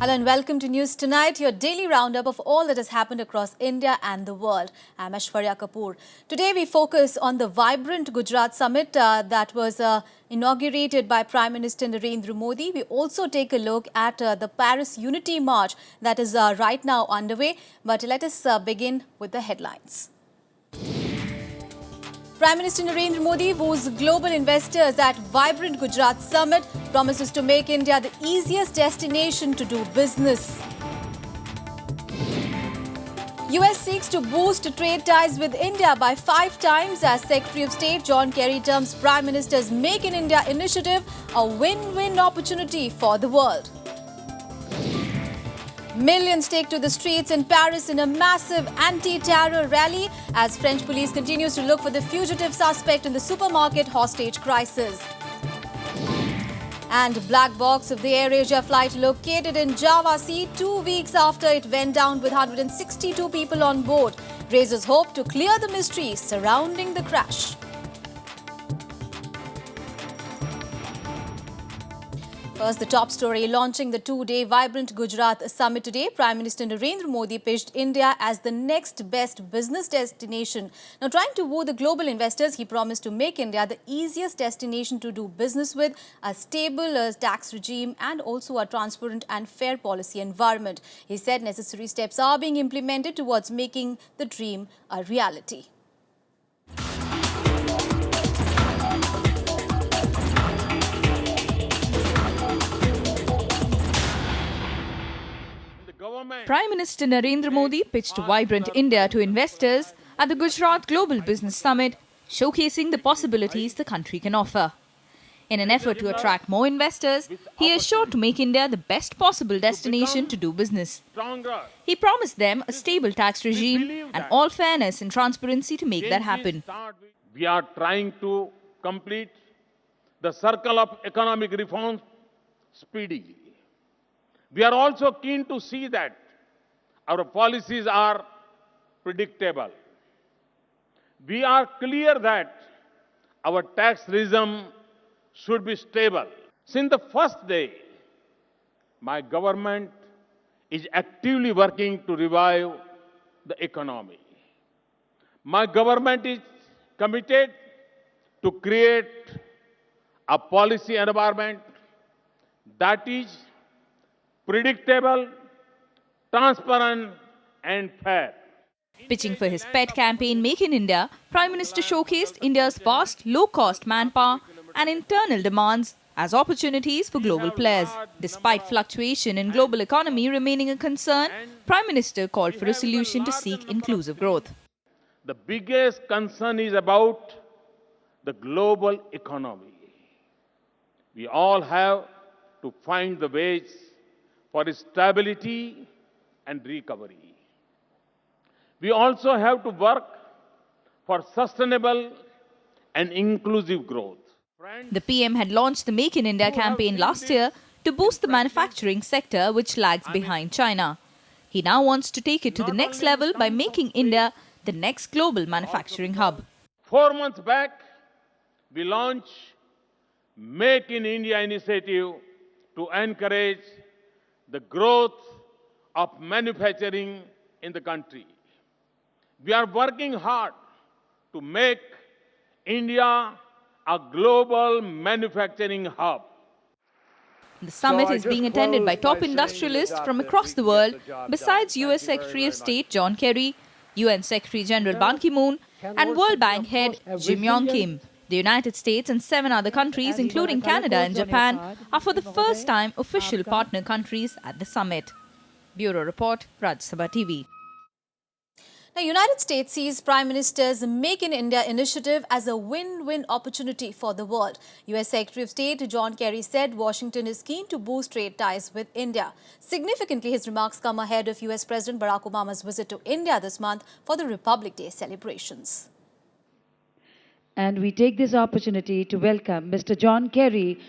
Hello and welcome to News Tonight, your daily roundup of all that has happened across India and the world. I'm Aishwarya Kapoor. Today we focus on the vibrant Gujarat summit that was inaugurated by Prime Minister Narendra Modi. We also take a look at the Paris Unity March that is right now underway. But let us begin with the headlines. Prime Minister Narendra Modi woos global investors at vibrant Gujarat summit, promises to make India the easiest destination to do business. US seeks to boost trade ties with India by 5 times as Secretary of State John Kerry terms Prime Minister's Make in India initiative a win-win opportunity for the world. Millions take to the streets in Paris in a massive anti-terror rally as French police continues to look for the fugitive suspect in the supermarket hostage crisis. And black box of the AirAsia flight located in Java Sea 2 weeks after it went down with 162 people on board raises hope to clear the mystery surrounding the crash. First, the top story. Launching the 2-day vibrant Gujarat summit today, Prime Minister Narendra Modi pitched India as the next best business destination. Now, trying to woo the global investors, he promised to make India the easiest destination to do business with, a stable tax regime and also a transparent and fair policy environment. He said necessary steps are being implemented towards making the dream a reality. Prime Minister Narendra Modi pitched Vibrant India to investors at the Gujarat Global Business Summit, showcasing the possibilities the country can offer. In an effort to attract more investors, he is sure to make India the best possible destination to do business. He promised them a stable tax regime and all fairness and transparency to make that happen. We are trying to complete the circle of economic reforms speedily. We are also keen to see that our policies are predictable. We are clear that our tax regime should be stable. Since the first day, my government is actively working to revive the economy. My government is committed to create a policy environment that is predictable, transparent and fair. Pitching for his pet campaign Make in India, Prime Minister showcased India's vast, low-cost manpower and internal demands as opportunities for global players. Despite fluctuation in global economy remaining a concern, Prime Minister called for a solution to seek inclusive growth. The biggest concern is about the global economy. We all have to find the ways for stability and recovery. We also have to work for sustainable and inclusive growth. The PM had launched the Make in India campaign last year to boost the manufacturing sector, which lags behind China. He now wants to take it to the next level by making India the next global manufacturing hub. 4 months back, we launched Make in India initiative to encourage the growth of manufacturing in the country. We are working hard to make India a global manufacturing hub. The summit is being attended by top industrialists from across the world, besides US Secretary of State John Kerry, UN Secretary General Ban KiMoon, and World Bank head Jim Yong Kim. The United States and 7 other countries, including Canada and Japan, are for the first time official partner countries at the summit. Bureau Report, Rajya TV. Now, United States sees Prime Minister's Make in India initiative as a win-win opportunity for the world. US Secretary of State John Kerry said Washington is keen to boost trade ties with India. Significantly, his remarks come ahead of US President Barack Obama's visit to India this month for the Republic Day celebrations. And we take this opportunity to welcome Mr. John Kerry.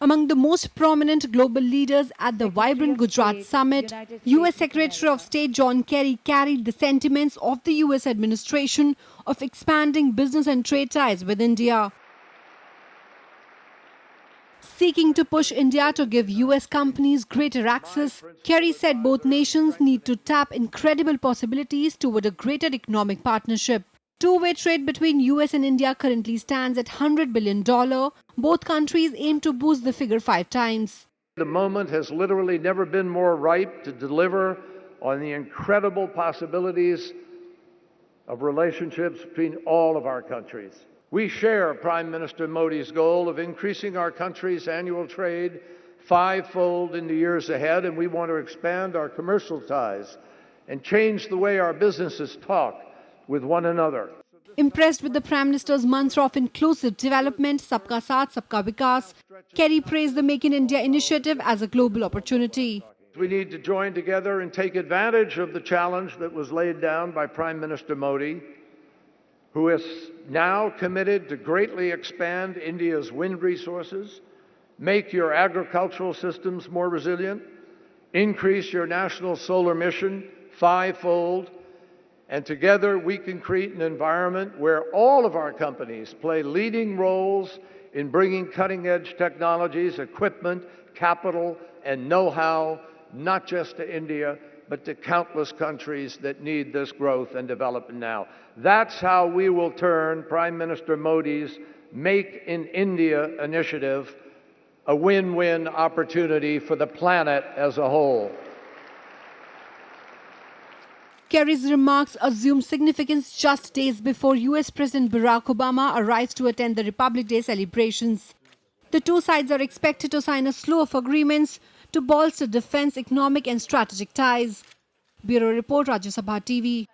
Among the most prominent global leaders at the vibrant Gujarat summit, US Secretary of State John Kerry carried the sentiments of the US administration of expanding business and trade ties with India. seeking to push India to give US companies greater access. Kerry said both nations need to tap incredible possibilities toward a greater economic partnership. Two-way trade between US and India currently stands at $100 billion. Both countries aim to boost the figure 5 times. The moment has literally never been more ripe to deliver on the incredible possibilities of relationships between all of our countries. We share Prime Minister Modi's goal of increasing our country's annual trade fivefold in the years ahead, and we want to expand our commercial ties and change the way our businesses talk with one another. Impressed with the Prime Minister's mantra of inclusive development, Sabka Saath, Sabka Vikas, Kerry praised the Make in India initiative as a global opportunity. We need to join together and take advantage of the challenge that was laid down by Prime Minister Modi, who is now committed to greatly expand India's wind resources, make your agricultural systems more resilient, increase your national solar mission fivefold, and together we can create an environment where all of our companies play leading roles in bringing cutting-edge technologies, equipment, capital, and know-how, not just to India, but to countless countries that need this growth and development now. That's how we will turn Prime Minister Modi's Make in India initiative a win-win opportunity for the planet as a whole. Kerry's remarks assume significance just days before US President Barack Obama arrives to attend the Republic Day celebrations. The two sides are expected to sign a slew of agreements to bolster defense, economic and strategic ties. Bureau Report, Rajya Sabha TV.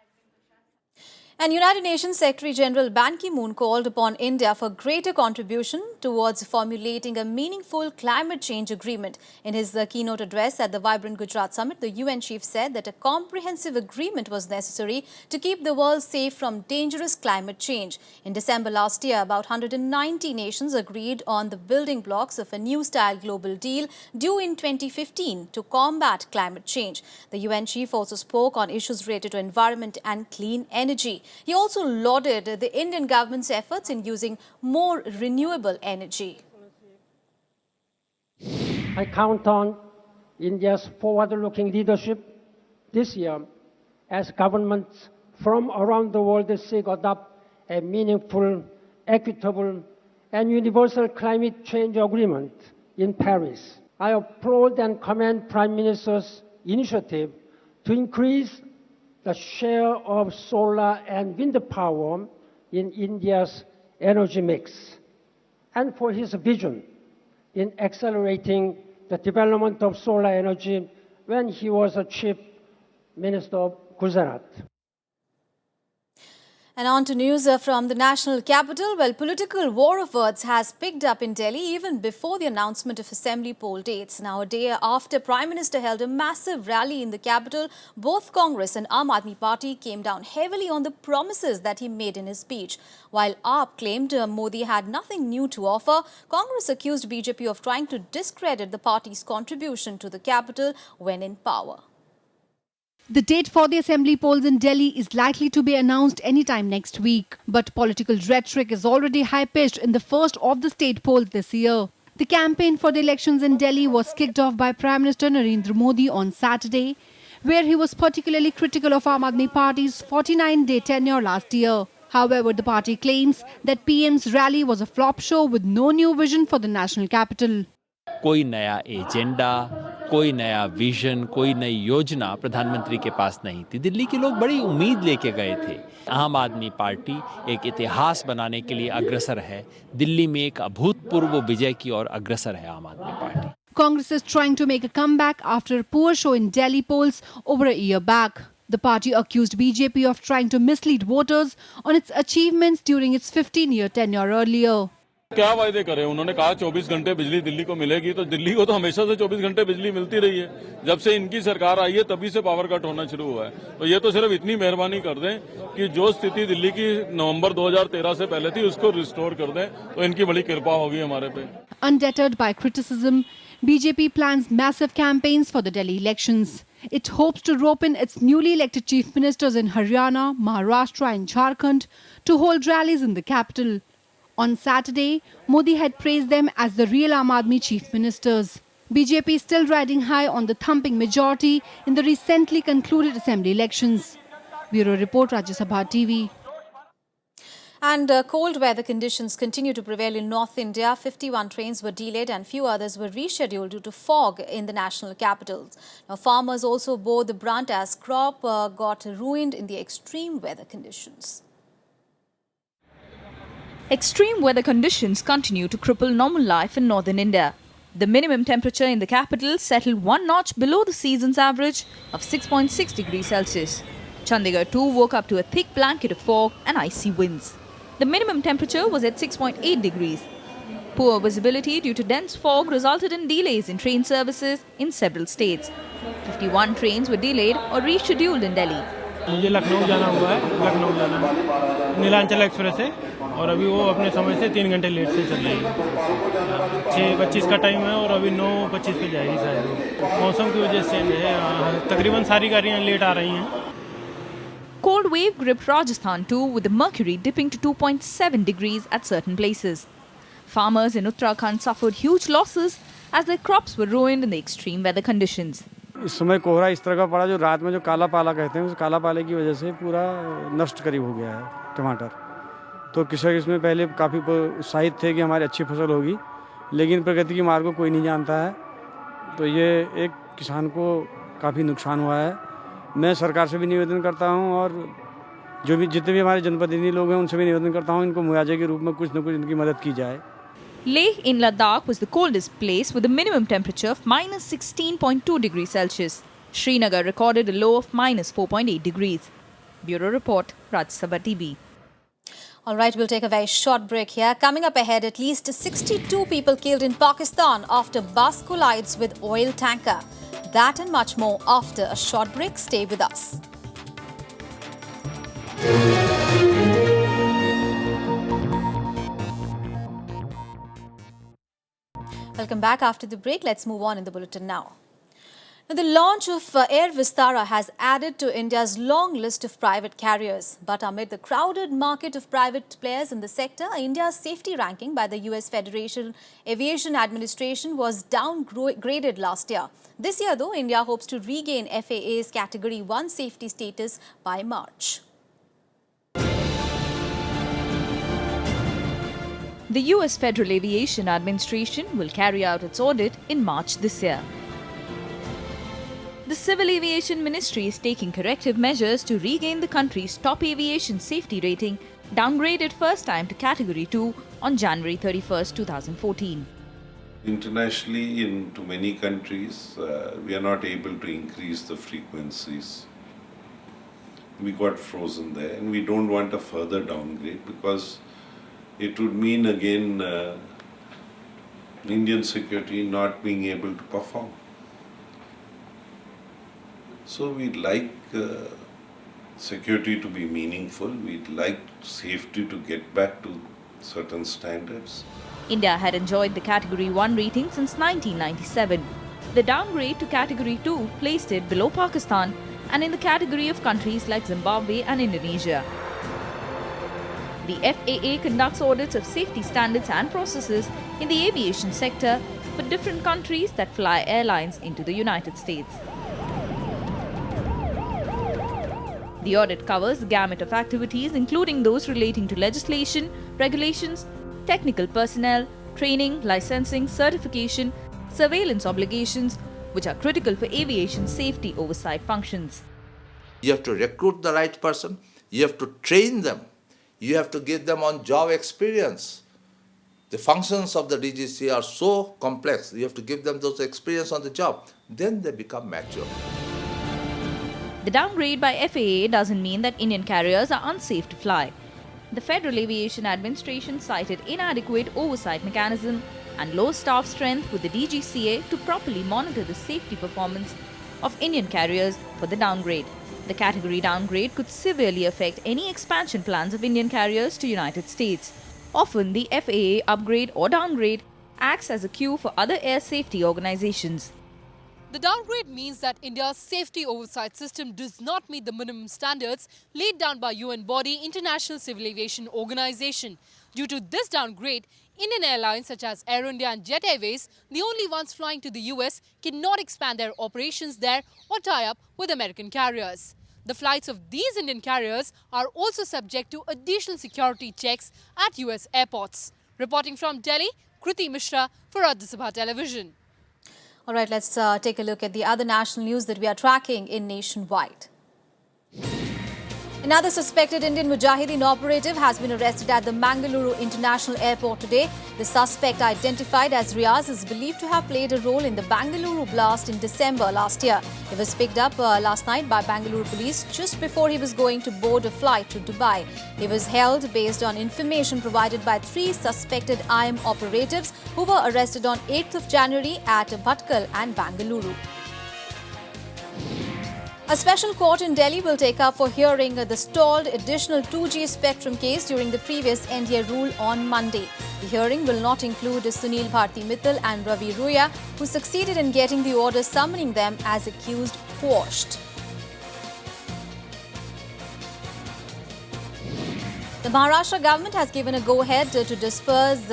And United Nations Secretary General Ban Ki-moon called upon India for greater contribution towards formulating a meaningful climate change agreement. In his keynote address at the Vibrant Gujarat Summit, the UN chief said that a comprehensive agreement was necessary to keep the world safe from dangerous climate change. In December last year, about 190 nations agreed on the building blocks of a new-style global deal due in 2015 to combat climate change. The UN chief also spoke on issues related to environment and clean energy. He also lauded the Indian government's efforts in using more renewable energy. I count on India's forward-looking leadership this year as governments from around the world seek to adopt a meaningful, equitable, and universal climate change agreement in Paris. I applaud and commend Prime Minister's initiative to increase the share of solar and wind power in India's energy mix, and for his vision in accelerating the development of solar energy when he was a Chief Minister of Gujarat. And on to news from the national capital. Well, political war of words has picked up in Delhi even before the announcement of assembly poll dates. Now, a day after Prime Minister held a massive rally in the capital, both Congress and Aam Aadmi Party came down heavily on the promises that he made in his speech. While AAP claimed Modi had nothing new to offer, Congress accused BJP of trying to discredit the party's contribution to the capital when in power. The date for the assembly polls in Delhi is likely to be announced anytime next week. But political rhetoric is already high-pitched in the first of the state polls this year. The campaign for the elections in Delhi was kicked off by Prime Minister Narendra Modi on Saturday, where he was particularly critical of Aam Aadmi Party's 49-day tenure last year. However, the party claims that PM's rally was a flop show with no new vision for the national capital. कोई नया agenda, कोई नया vision, कोई नई योजना प्रधानमंत्री के पास नहीं थी। दिल्ली के लोग बड़ी उम्मीद लेके गए थे। आम आदमी पार्टी एक इतिहास बनाने के लिए अग्रसर है। दिल्ली में एक अभूतपूर्व विजय की ओर अग्रसर है आम आदमी party. Congress is trying to make a comeback after a poor show in Delhi polls over a year back. The party accused BJP of trying to mislead voters on its achievements during its 15-year tenure earlier. क्या वायदे करे? उन्होंने कहा 24 घंटे बिजली दिल्ली को मिलेगी, तो दिल्ली को तो हमेशा से 24 घंटे बिजली मिलती रही है। जब से इनकी सरकार आई है तभी से पावर कट होना शुरू हुआ है। तो ये तो सिर्फ इतनी मेहरबानी कर दें कि जो स्थिति दिल्ली की नवंबर 2013 से पहले थी उसको रिस्टोर कर दें, तो इनकी बड़ी कृपा होगी हमारे पे। Undeterred by criticism, BJP plans massive campaigns for the Delhi elections. It hopes to rope in its newly elected chief ministers in Haryana, Maharashtra and Jharkhand to hold rallies in the capital. On Saturday, Modi had praised them as the real Aam Aadmi chief ministers. BJP is still riding high on the thumping majority in the recently concluded assembly elections. Bureau Report, Rajya Sabha TV. And cold weather conditions continue to prevail in North India. 51 trains were delayed and few others were rescheduled due to fog in the national capitals. Now, farmers also bore the brunt as crop got ruined in the extreme weather conditions. Extreme weather conditions continue to cripple normal life in northern India. The minimum temperature in the capital settled one notch below the season's average of 6.6 degrees Celsius. Chandigarh too woke up to a thick blanket of fog and icy winds. The minimum temperature was at 6.8 degrees. Poor visibility due to dense fog resulted in delays in train services in several states. 51 trains were delayed or rescheduled in Delhi. मुझे लखनऊ जाना हुआ है, लखनऊ जाना है। Nilanchal express है और अभी वो अपने समय से 3 घंटे लेट से चल रही है। 6:25 का टाइम है और अभी 9:25 पे जाएगी शायद। मौसम की वजह से तकरीबन सारी गाड़ियाँ लेट आ रही हैं। Cold wave gripped Rajasthan too, with the mercury dipping to 2.7 degrees at certain places. Farmers in Uttarakhand suffered huge losses as their crops were ruined in the extreme weather conditions. इस समय कोहरा इस तरह का पड़ा जो रात में जो काला पाला कहते हैं उस काला पाले की वजह से पूरा नष्ट करीब हो गया है टमाटर। तो कृषक इसमें पहले काफ़ी उत्साहित थे कि हमारी अच्छी फसल होगी, लेकिन प्रगति की मार्ग को कोई नहीं जानता है। तो ये एक किसान को काफ़ी नुकसान हुआ है। मैं सरकार से भी निवेदन करता हूँ और जो भी जितने भी हमारे जनप्रतिनिधि लोग हैं उनसे भी निवेदन करता हूँ इनको मुआवजे के रूप में कुछ न कुछ इनकी मदद की जाए। Leh in Ladakh was the coldest place with a minimum temperature of minus 16.2 degrees Celsius. Srinagar recorded a low of minus 4.8 degrees. Bureau Report, Rajya Sabha TV. All right, we'll take a very short break here. Coming up ahead, at least 62 people killed in Pakistan after bus collides with oil tanker. That and much more after a short break. Stay with us. Welcome back after the break. Let's move on in the bulletin now. Now, the launch of Air Vistara has added to India's long list of private carriers. But amid the crowded market of private players in the sector, India's safety ranking by the US Federal Aviation Administration was downgraded last year. This year, though, India hopes to regain FAA's Category 1 safety status by March. The US Federal Aviation Administration will carry out its audit in March this year. The Civil Aviation Ministry is taking corrective measures to regain the country's top aviation safety rating, downgraded first time to Category 2 on January 31, 2014. Internationally, into many countries, we are not able to increase the frequencies. We got frozen there, and we don't want a further downgrade because it would mean again Indian security not being able to perform. So we'd like security to be meaningful. We'd like safety to get back to certain standards. India had enjoyed the Category 1 rating since 1997. The downgrade to Category 2 placed it below Pakistan and in the category of countries like Zimbabwe and Indonesia. The FAA conducts audits of safety standards and processes in the aviation sector for different countries that fly airlines into the United States. The audit covers the gamut of activities, including those relating to legislation, regulations, technical personnel, training, licensing, certification, surveillance obligations, which are critical for aviation safety oversight functions. You have to recruit the right person, you have to train them, you have to give them on-job experience. The functions of the DGC are so complex, you have to give them those experience on the job. Then they become mature. The downgrade by FAA doesn't mean that Indian carriers are unsafe to fly. The Federal Aviation Administration cited inadequate oversight mechanism and low staff strength with the DGCA to properly monitor the safety performance of Indian carriers for the downgrade. The category downgrade could severely affect any expansion plans of Indian carriers to United States. Often, the FAA upgrade or downgrade acts as a cue for other air safety organizations. The downgrade means that India's safety oversight system does not meet the minimum standards laid down by UN body International Civil Aviation Organization. Due to this downgrade, Indian airlines such as Air India and Jet Airways, the only ones flying to the US, cannot expand their operations there or tie up with American carriers. The flights of these Indian carriers are also subject to additional security checks at US airports. Reporting from Delhi, Kriti Mishra for Rajya Sabha Television. All right, let's take a look at the other national news that we are tracking in nationwide. Another suspected Indian Mujahideen operative has been arrested at the Mangaluru International Airport today. The suspect, identified as Riaz, is believed to have played a role in the Bangalore blast in December last year. He was picked up last night by Bangalore police just before he was going to board a flight to Dubai. He was held based on information provided by 3 suspected IM operatives who were arrested on 8th of January at Bhatkal and Bangalore. A special court in Delhi will take up for hearing the stalled additional 2G spectrum case during the previous NDA rule on Monday. The hearing will not include Sunil Bharti Mittal and Ravi Ruya, who succeeded in getting the order summoning them as accused quashed. The Maharashtra government has given a go-ahead to disperse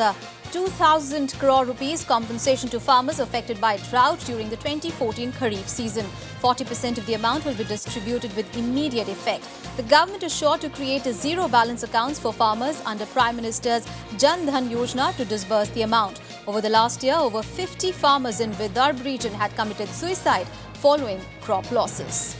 2,000 crore rupees compensation to farmers affected by drought during the 2014 Kharif season. 40% of the amount will be distributed with immediate effect. The government is sure to create a zero balance accounts for farmers under Prime Minister's Jan Dhan Yojana to disburse the amount. Over the last year, over 50 farmers in Vidarbha region had committed suicide following crop losses.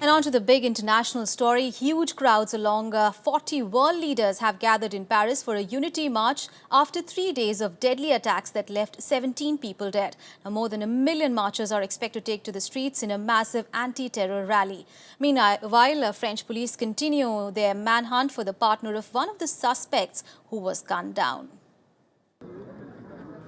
And on to the big international story. Huge crowds along 40 world leaders have gathered in Paris for a unity march after 3 days of deadly attacks that left 17 people dead. Now, more than 1 million marchers are expected to take to the streets in a massive anti-terror rally. Meanwhile, French police continue their manhunt for the partner of one of the suspects who was gunned down.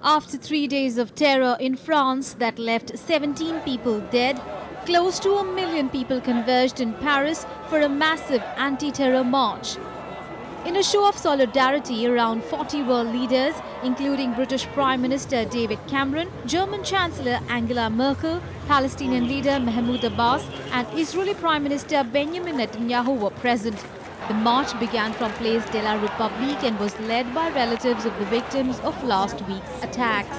After 3 days of terror in France that left 17 people dead, close to 1 million people converged in Paris for a massive anti-terror march. In a show of solidarity, around 40 world leaders, including British Prime Minister David Cameron, German Chancellor Angela Merkel, Palestinian leader Mahmoud Abbas and Israeli Prime Minister Benjamin Netanyahu were present. The march began from Place de la République and was led by relatives of the victims of last week's attacks.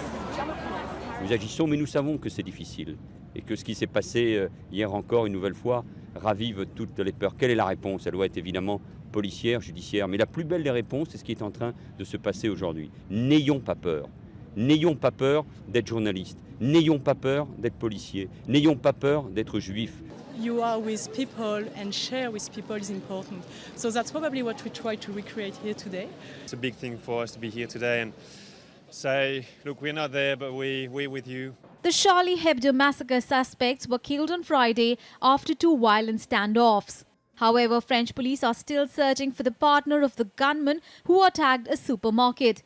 Nous agissons, mais nous savons que c'est difficile et que ce qui s'est passé hier encore, une nouvelle fois, ravive toutes les peurs. Quelle est la réponse? Elle doit être évidemment policière, judiciaire, mais la plus belle des réponses, c'est ce qui est en train de se passer aujourd'hui. N'ayons pas peur. N'ayons pas peur d'être journaliste. N'ayons pas peur d'être policier. N'ayons pas peur d'être juif. You are with people and share with people is important. So that's probably what we try to recreate here today. It's a big thing for us to be here today and say, look, we're not there, but we're with you. The Charlie Hebdo massacre suspects were killed on Friday after 2 violent standoffs. However, French police are still searching for the partner of the gunman who attacked a supermarket.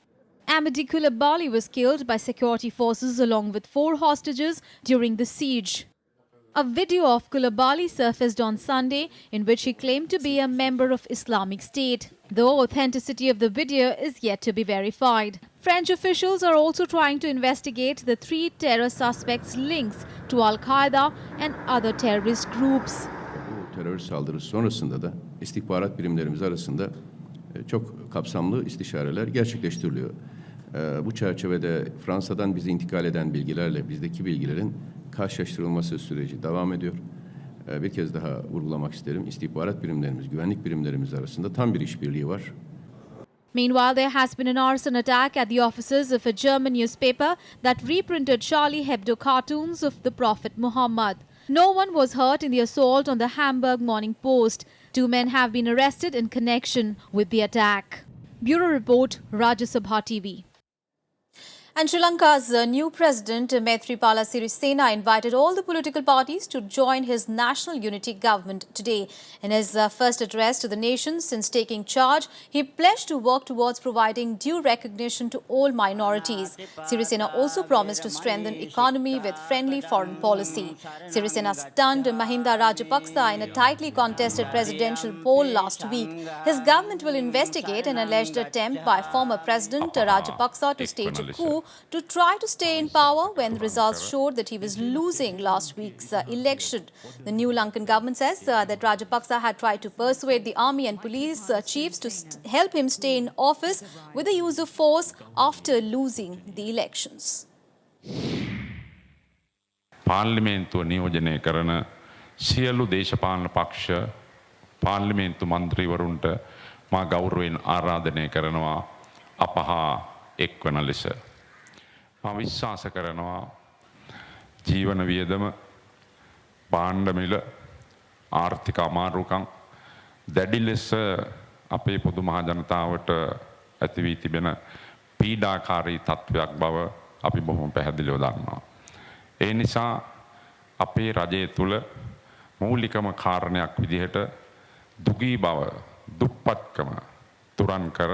Amedy Coulibaly was killed by security forces along with 4 hostages during the siege. A video of Coulibaly surfaced on Sunday in which he claimed to be a member of Islamic State. The authenticity of the video is yet to be verified. French officials are also trying to investigate the 3 terror suspects' links to Al-Qaeda and other terrorist groups. Bu terör saldırısı sonrasında da istihbarat birimlerimiz arasında çok kapsamlı istişareler gerçekleştiriliyor. Bu çerçevede Fransa'dan bize intikal eden bilgilerle bizdeki bilgilerin karşılaştırılması süreci devam ediyor. Bir kez daha vurgulamak isterim. İstihbarat birimlerimiz, güvenlik birimlerimiz arasında tam bir işbirliği var. Meanwhile, there has been an arson attack at the offices of a German newspaper that reprinted Charlie Hebdo cartoons of the Prophet Muhammad. No one was hurt in the assault on the Hamburg Morning Post. 2 men have been arrested in connection with the attack. Bureau Report, Rajya Sabha TV. And Sri Lanka's new president, Maithripala Sirisena, invited all the political parties to join his national unity government today. In his first address to the nation since taking charge, he pledged to work towards providing due recognition to all minorities. Sirisena also promised to strengthen economy with friendly foreign policy. Sirisena stunned Mahinda Rajapaksa in a tightly contested presidential poll last week. His government will investigate an alleged attempt by former President Rajapaksa to stage a coup to try to stay in power when the results showed that he was losing last week's election. The new Lankan government says that Rajapaksa had tried to persuade the army and police chiefs to help him stay in office with the use of force after losing the elections. පාර්ලිමේන්තුව නියෝජනය කරන සියලු දේශපාලන පක්ෂ පාර්ලිමේන්තු මන්ත්‍රීවරුන්ට මා ගෞරවයෙන් ආරාධනය කරනවා අපහා එක්වන ලෙස. මා විශ්වාස කරනවා ජීවන වියදම භාණ්ඩ මිල ආර්ථික අමාරුකම් දැඩි ලෙස අපේ පොදු මහ ජනතාවට ඇති වී තිබෙන පීඩාකාරී තත්ත්වයක් බව අපි බොහොම පැහැදිලිව දන්නවා. ඒ නිසා අපේ රජය තුල මූලිකම කාරණයක් විදිහට දුගී බව දුප්පත්කම තුරන් කර.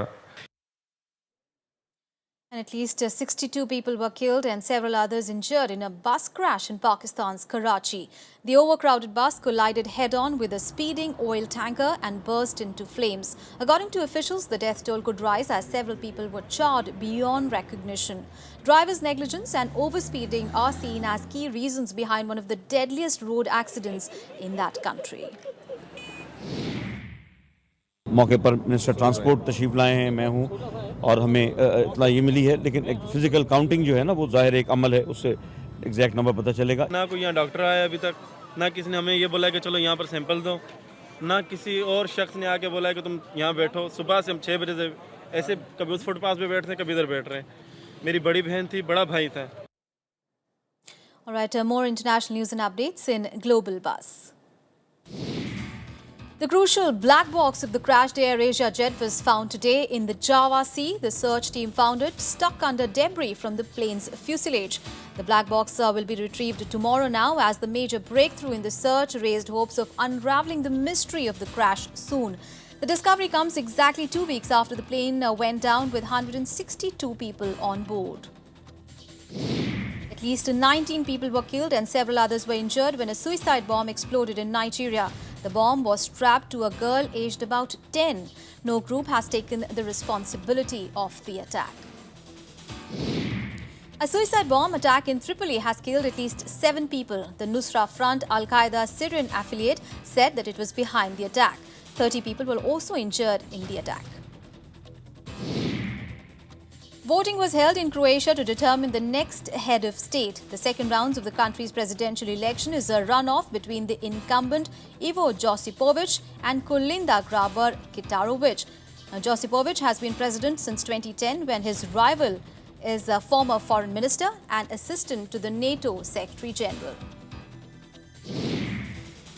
And at least 62 people were killed and several others injured in a bus crash in Pakistan's Karachi. The overcrowded bus collided head-on with a speeding oil tanker and burst into flames. According to officials, the death toll could rise as several people were charred beyond recognition. Drivers' negligence and overspeeding are seen as key reasons behind one of the deadliest road accidents in that country. मौके पर minister transport तशरीफ लाए हैं, मैं हूं और हमें इतना ये मिली है, लेकिन एक फिजिकल काउंटिंग जो है ना वो जाहिर एक अमल है, उससे एग्जैक्ट नंबर पता चलेगा। ना कोई यहाँ डॉक्टर आया अभी तक, ना किसी ने हमें ये बोला कि चलो यहाँ पर सैंपल दो, ना किसी और शख्स ने आके बोला कि तुम यहाँ बैठो। सुबह से हम 6 बजे से ऐसे कभी उस फुटपाथ पे बैठ रहे, कभी इधर बैठ रहे हैं। मेरी बड़ी बहन थी, बड़ा भाई था। All right, more international news and updates in Global Buzz. The crucial black box of the crashed AirAsia jet was found today in the Java Sea. The search team found it stuck under debris from the plane's fuselage. The black box will be retrieved tomorrow now, as the major breakthrough in the search raised hopes of unraveling the mystery of the crash soon. The discovery comes exactly 2 weeks after the plane went down with 162 people on board. At least 19 people were killed and several others were injured when a suicide bomb exploded in Nigeria. The bomb was strapped to a girl aged about 10. No group has taken the responsibility of the attack. A suicide bomb attack in Tripoli has killed at least 7 people. The Nusra Front Al-Qaeda Syrian affiliate said that it was behind the attack. 30 people were also injured in the attack. Voting was held in Croatia to determine the next head of state. The second round of the country's presidential election is a runoff between the incumbent Ivo Josipovic and Kolinda Grabar-Kitarovic. Josipovic has been president since 2010, when his rival is a former foreign minister and assistant to the NATO Secretary General.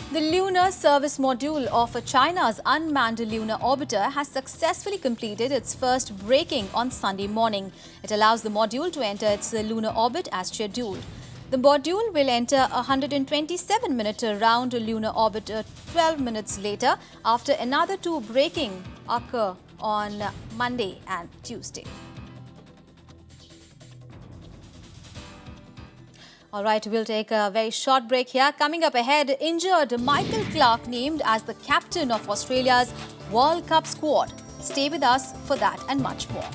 The lunar service module of China's unmanned lunar orbiter has successfully completed its first braking on Sunday morning. It allows the module to enter its lunar orbit as scheduled. The module will enter a 127-minute round lunar orbit 12 minutes later, after another 2 braking occur on Monday and Tuesday. All right, we'll take a very short break here. Coming up ahead, injured Michael Clarke named as the captain of Australia's World Cup squad. Stay with us for that and much more.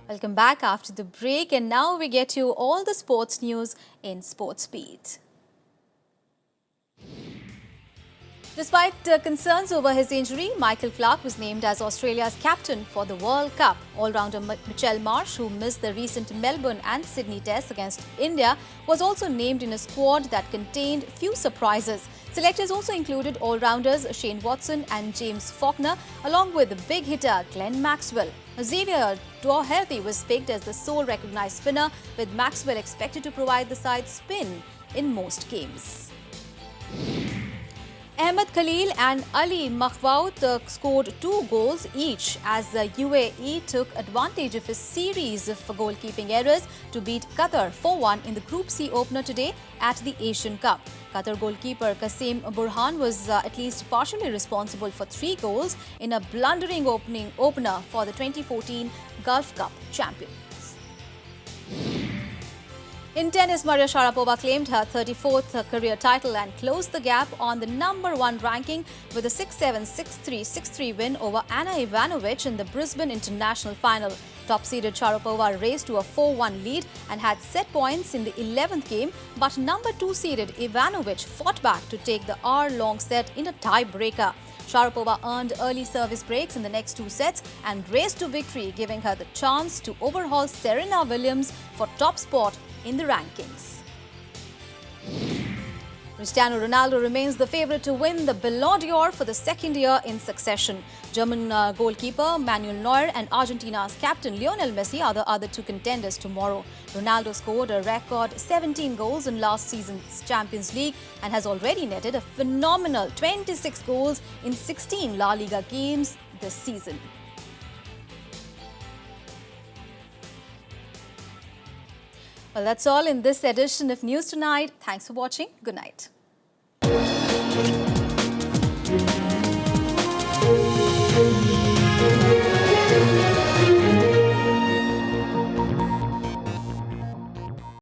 Welcome back after the break, and now we get you all the sports news in Sports Beat. Despite concerns over his injury, Michael Clarke was named as Australia's captain for the World Cup. All-rounder Mitchell Marsh, who missed the recent Melbourne and Sydney tests against India, was also named in a squad that contained few surprises. Selectors also included all-rounders Shane Watson and James Faulkner, along with the big hitter Glenn Maxwell. Xavier Doherty was picked as the sole recognised spinner, with Maxwell expected to provide the side spin in most games. Ahmed Khalil and Ali Makhwout scored 2 goals each as UAE took advantage of a series of goalkeeping errors to beat Qatar 4-1 in the Group C opener today at the Asian Cup. Qatar goalkeeper Qasim Burhan was at least partially responsible for 3 goals in a blundering opener for the 2014 Gulf Cup champions. In tennis, Maria Sharapova claimed her 34th career title and closed the gap on the #1 ranking with a 6-7, 6-3, 6-3 win over Ana Ivanovic in the Brisbane International Final. Top-seeded Sharapova raced to a 4-1 lead and had set points in the 11th game, but #2-seeded Ivanovic fought back to take the hour-long set in a tie-breaker. Sharapova earned early service breaks in the next 2 sets and raced to victory, giving her the chance to overhaul Serena Williams for top spot in the rankings. Cristiano Ronaldo remains the favourite to win the Ballon d'Or for the second year in succession. German goalkeeper Manuel Neuer and Argentina's captain Lionel Messi are the other 2 contenders tomorrow. Ronaldo scored a record 17 goals in last season's Champions League and has already netted a phenomenal 26 goals in 16 La Liga games this season. Well, that's all in this edition of News Tonight. Thanks for watching. Good night. Thank you.